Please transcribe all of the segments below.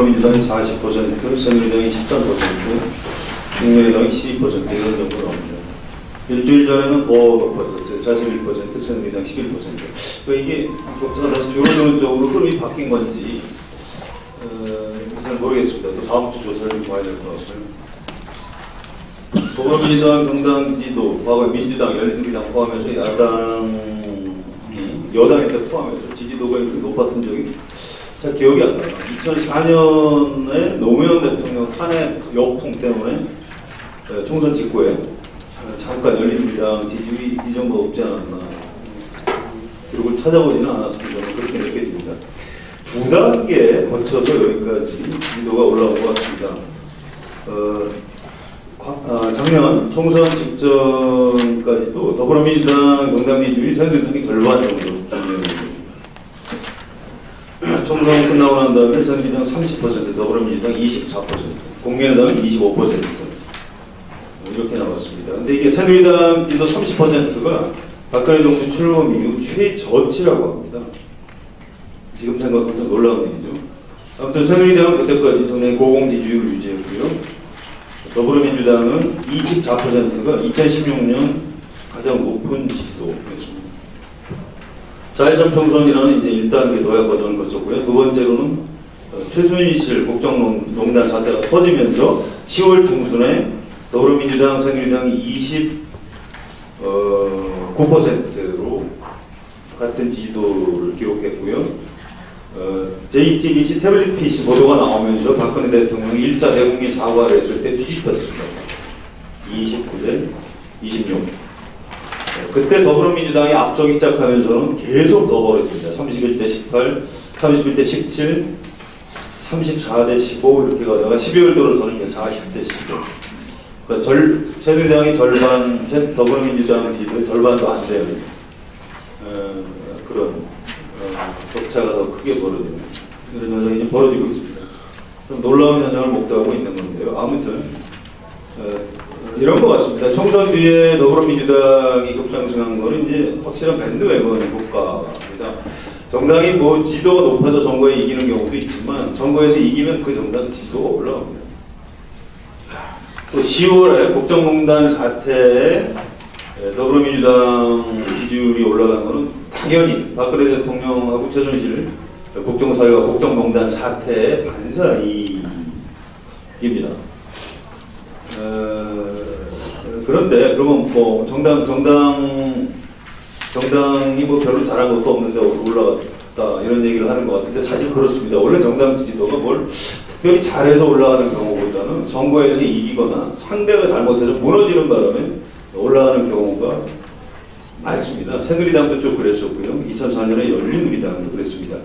더불어민주당이 40%, 새누리당이 13%, 국민의당이 12% 이런 정도 나옵니다. 일주일 전에는 더 높았었어요. 41%, 새누리당 11%. 그러니까 이게 격차가 다시 줄어드는 쪽으로 흐름이 바뀐 건지 잘 모르겠습니다. 또 다음 주 조사를 좀 봐야 될 것 같고요. 더불어민주당 정당 지지도, 과거 민주당, 열린우리당 포함해서 여당에 포함해서 지지도가 이렇게 높았던 적이 잘 기억이 안 나요. 2004년에 노무현 대통령 탄핵 역풍 때문에 총선 직후에 잠깐 열린우리당 지지율이 이 정도 없지 않았나. 기록을 찾아보지는 않았습니다. 그렇게 느껴집니다. 두 단계 거쳐서 여기까지 지지도가 올라온 것 같습니다. 작년 총선 직전까지도 더불어민주당 정당 지지율이 새누리당이 절반 정도 수준이었습니다. 총선 끝나고 난 다음에 새누리당 30%, 더불어민주당 24%, 국민의당은 25% 이렇게 나왔습니다. 근데 이게 새누리당 지도 30%가 박근혜 정부 출범 이후 최저치라고 합니다. 지금 생각하면 놀라운 일이죠. 아무튼 새누리당은 그때까지 상당히 고공 지지율을 유지했고요. 더불어민주당은 24%가 2016년 가장 높은 지지도였습니다. 4.13 총선이라는 이제 1단계 도약 과정을 거쳤고요. 두 번째로는 최순실 국정농단 사태가 터지면서 10월 중순에 더불어민주당, 새누리당이 29%로 같은 지지도를 기록했고요. JTBC 태블릿 PC 보도가 나오면서 박근혜 대통령이 1차 대국민 사과를 했을 때 뒤집혔습니다. 29대 26. 그때 더불어민주당이 앞서기 시작하면서는 계속 더 벌어집니다. 31대 18, 31대 17, 34대 15 이렇게 가다가 12월 들어서는 40대 15. 그러니까 새누리당이 절반, 더불어민주당 지지도의 절반도 안 되는 그런 격차가 더 크게 벌어지는 이런 현상이 이제 벌어지고 있습니다. 좀 놀라운 현상을 목도하고 있는 건데요. 아무튼 이런 것 같습니다. 총선 뒤에 더불어민주당이 급상승한 거는 이제 확실한 밴드웨건 효과입니다. 정당이 뭐 지도가 높아서 선거에 이기는 경우도 있지만 선거에서 이기면 그 정당 지도가 올라갑니다. 또 10월에 국정농단 사태에 더불어민주당 지지율이 올라간 것은 당연히 박근혜 대통령하고 최순실 국정사회와 국정농단 사태의 반사이입니다. 그런데 그러면 뭐 정당이 뭐 별로 잘한 것도 없는데 올라갔다 이런 얘기를 하는 것 같은데 사실 그렇습니다. 원래 정당 지지도가 뭘 특별히 잘해서 올라가는 경우보다는 선거에서 이기거나 상대가 잘못해서 무너지는 바람에 올라가는 경우가 많습니다. 새누리당도 좀 그랬었고요. 2004년에 열린우리당도 그랬습니다.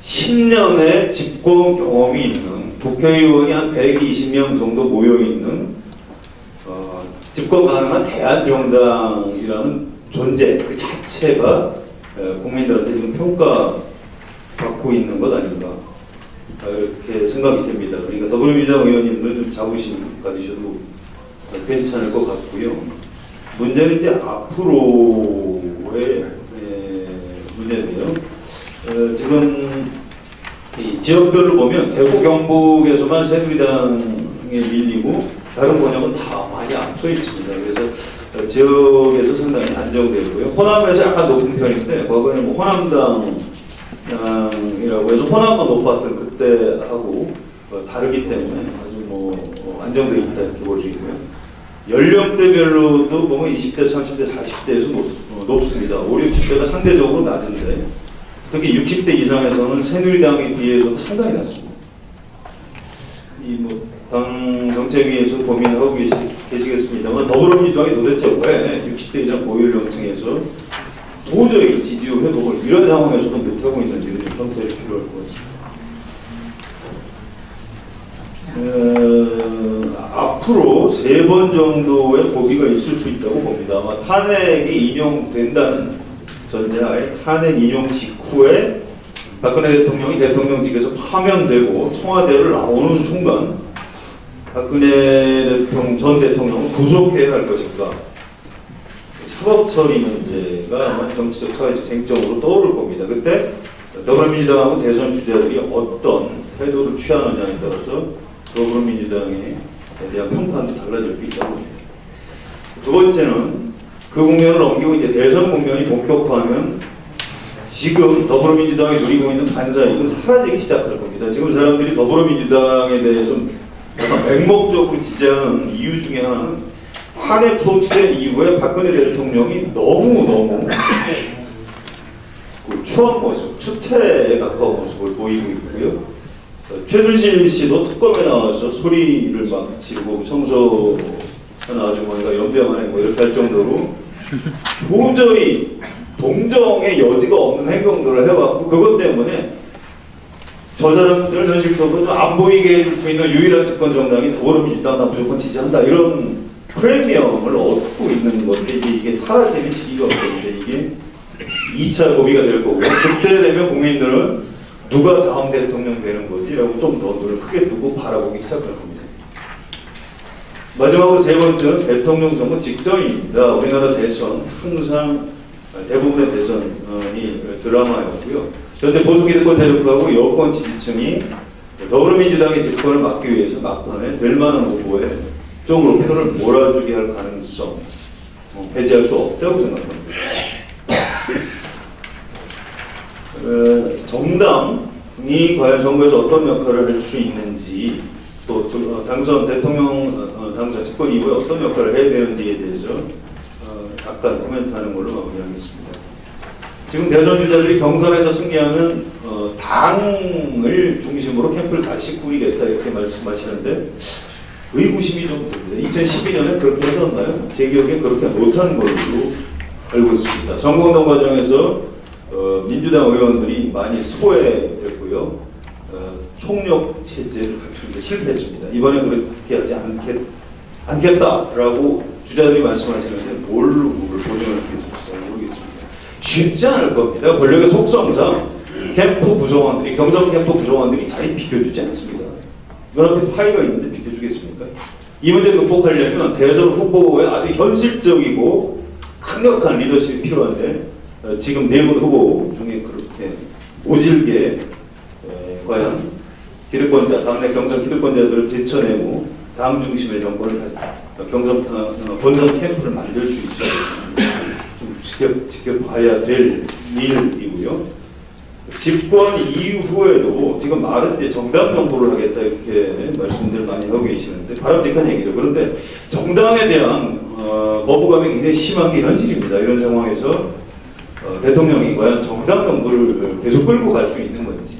10년의 집권 경험이 있는 국회의원이 한 120명 정도 모여있는 집권 가능한 대한정당이라는 존재 그 자체가 국민들한테 지금 평가받고 있는 것 아닌가 이렇게 생각이 됩니다. 그러니까 더불어민주당 의원님들 좀 자부심 가지셔도 괜찮을 것 같고요. 문제는 이제 앞으로의 문제인데요. 지금 이 지역별로 보면 대구 경북에서만 새누리당에 밀리고 다른 권역은 다 많이 앞서 있습니다. 그래서 지역에서 상당히 안정되고요. 호남에서 약간 높은 편인데 과거에는 뭐 호남당이라고 해서 호남만 높았던 그때하고 다르기 때문에 아주 뭐 안정되어 있다 이렇게 볼 수 있고요. 연령대별로도 보면 20대, 30대, 40대에서 높습니다. 5, 60대가 상대적으로 낮은데 특히 60대 이상에서는 새누리당에 비해서도 상당히 낮습니다. 이 뭐 당 정책위에서 고민하고 계시겠습니다만 더불어민주당이 도대체 왜 60대 이상 고연령층에서 도저히 지지율 회복을 이런 상황에서도 못하고 있는지를 좀 평가해 필요할 것 같습니다. 앞으로 3번 정도의 고비가 있을 수 있다고 봅니다. 아마 탄핵이 인용된다는 전제하에 탄핵 인용 직후에 박근혜 대통령이 대통령직에서 파면되고 청와대를 나오는 순간 박근혜 전 대통령은 구속해야 할 것인가 사법처리 문제가 아마 정치적 사회적 쟁점으로 떠오를 겁니다. 그때 더불어민주당하고 대선 주자들이 어떤 태도를 취하느냐에 따라서 더불어민주당에 대한 평판도 달라질 수 있다고 봅니다. 두 번째는 그 국면을 넘기고 이제 대선 국면이 본격화하면 지금 더불어민주당이 누리고 있는 반사이익은 사라지기 시작할 겁니다. 지금 사람들이 더불어민주당에 대해서 약간 맹목적으로 지지하는 이유 중에 하나는 탄핵 소추된 이후에 박근혜 대통령이 너무너무 그 추한 모습, 추태에 가까운 모습을 보이고 있고요. 최순실 씨도 특검에 나와서 소리를 막 지르고 청소하는 아주머니가 연병하네 뭐 이렇게 할 정도로 도저히 동정의 여지가 없는 행동들을 해왔고, 그것 때문에 저 사람들 현실적으로 안 보이게 해줄 수 있는 유일한 집권 정당이 더불어민주당 나 무조건 지지한다 이런 프리미엄을 얻고 있는 건데, 이게 사라지는 시기가 없는데 이게 2차 고비가 될 거고요. 그때 되면 국민들은 누가 다음 대통령 되는 거지? 라고 좀 더 눈을 크게 뜨고 바라보기 시작할 겁니다. 마지막으로 세 번째는 대통령 선거 직전입니다. 우리나라 대선 항상 대부분의 대선이 드라마였고요. 현재 보수기득권 세력하고 여권 지지층이 더불어민주당의 집권을 막기 위해서 막판에 될 만한 후보에 쪽으로 표를 몰아주게 할 가능성 배제할 수 없다고 생각합니다. 정당이 과연 선거에서 어떤 역할을 할 수 있는지, 또 대통령 당선 집권 이후에 어떤 역할을 해야 되는지에 대해서 잠깐 코멘트하는 걸로 마무리하겠습니다. 지금 대선 주자들이 경선에서 승리하면 당을 중심으로 캠프를 다시 꾸리겠다 이렇게 말씀하시는데 의구심이 좀 듭니다. 2012년에 그렇게 했었나요? 제 기억에 그렇게 못한 걸로 알고 있습니다. 선거운동 과정에서 민주당 의원들이 많이 소외됐고요. 총력 체제를 갖추는데 실패했습니다. 이번에 그렇게 하지 않겠다라고 주자들이 말씀하시는데 뭘로 보존할 수 있을지 모르겠습니다. 쉽지 않을 겁니다. 권력의 속성상 캠프 구성원들이, 경선 캠프 구성원들이 자리 비켜주지 않습니다. 눈앞에 파이가 있는데 비켜주겠습니까? 이 문제를 극복하려면 대선 후보의 아주 현실적이고 강력한 리더십이 필요한데, 지금 네 분 후보 중에 그렇게 모질게 과연 기득권자, 당내 경선 기득권자들을 제쳐내고 당 중심의 정권을 다시 본선 캠프를 만들 수 있어야 좀 지켜봐야 될 일이고요. 집권 이후에도 지금 말은 이제 정당 정부를 하겠다 이렇게 말씀들 많이 하고 계시는데 바람직한 얘기죠. 그런데 정당에 대한 거부감이 굉장히 심한 게 현실입니다. 이런 상황에서 대통령이 과연 정당 정부를 계속 끌고 갈 수 있는 건지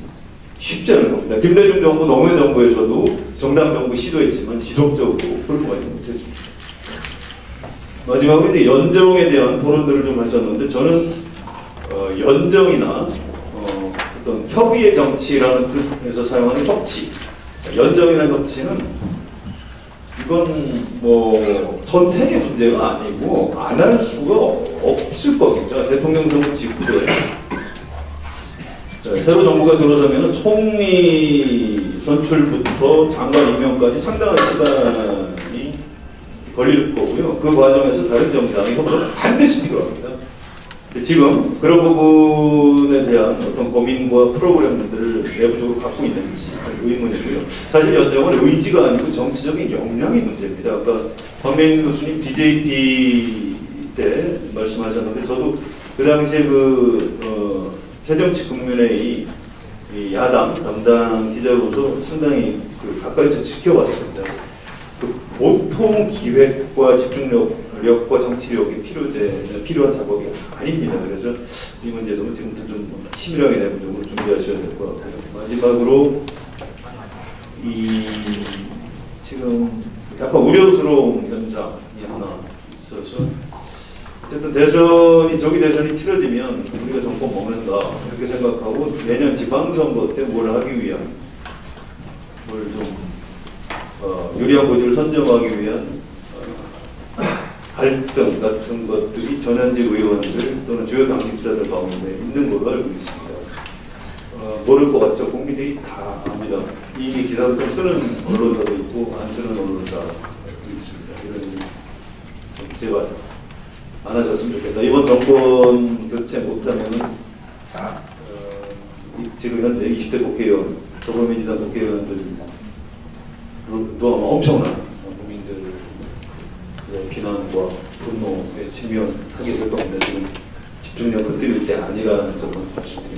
쉽지 않을 겁니다. 김대중 정부, 노무현 정부에서도 정당 정부 시도했지만 지속적으로 끌고 가지 못했습니다. 마지막으로 이제 연정에 대한 토론들을 좀 하셨는데, 저는 연정이나 어떤 협의의 정치라는 뜻에서 사용하는 협치, 연정이라는 협치는 이건 뭐 선택의 문제가 아니고 안 할 수가 없을 겁니다. 대통령 선거 직후에 새로 정부가 들어서면 총리 선출부터 장관 임명까지 상당한 시간이 걸릴 거고요. 그 과정에서 다른 정당의 협조가 반드시 필요합니다. 지금 그런 부분에 대한 어떤 고민과 프로그램들을 내부적으로 갖고 있는지 의문이고요. 사실 연정은 의지가 아니고 정치적인 역량이 문제입니다. 아까 박명인 교수님 DJP 때 말씀하셨는데, 저도 그 당시에 새정치국민회의 야당 담당 기자로서 상당히 가까이서 지켜봤습니다. 보통 기획과 집중력과 정치력이 필요한 작업이 아닙니다. 그래서 이 문제에서는 지금부터 좀 치밀하게 내부적으로 준비하셔야 될 것 같고요. 마지막으로 지금 약간 우려스러운 현상이 하나 있어서, 어쨌든 조기 대선이 치러지면 우리가 정권 먹는다 이렇게 생각하고 내년 지방선거 때 뭘 하기 위한, 뭘 좀 유리한 고지를 선점하기 위한 갈등 같은 것들이 전현직 의원들 또는 주요 당직자들 가운데 있는 걸로 알고 있습니다. 모를 것 같죠? 국민들이 다 압니다. 이미 기사를 쓰는 언론사도 있고 안 쓰는 언론사도 있습니다. 이런 제발 많아졌으면 좋겠다. 이번 정권 교체 못하면 지금 현재 20대 국회의원 더불어민주당 국회의원들도 아마 엄청난 국민들의 비난과 분노에 직면하게 될 겁니다. 지금 집중력을 띄울 때 아니라는 점을 말씀드립니다.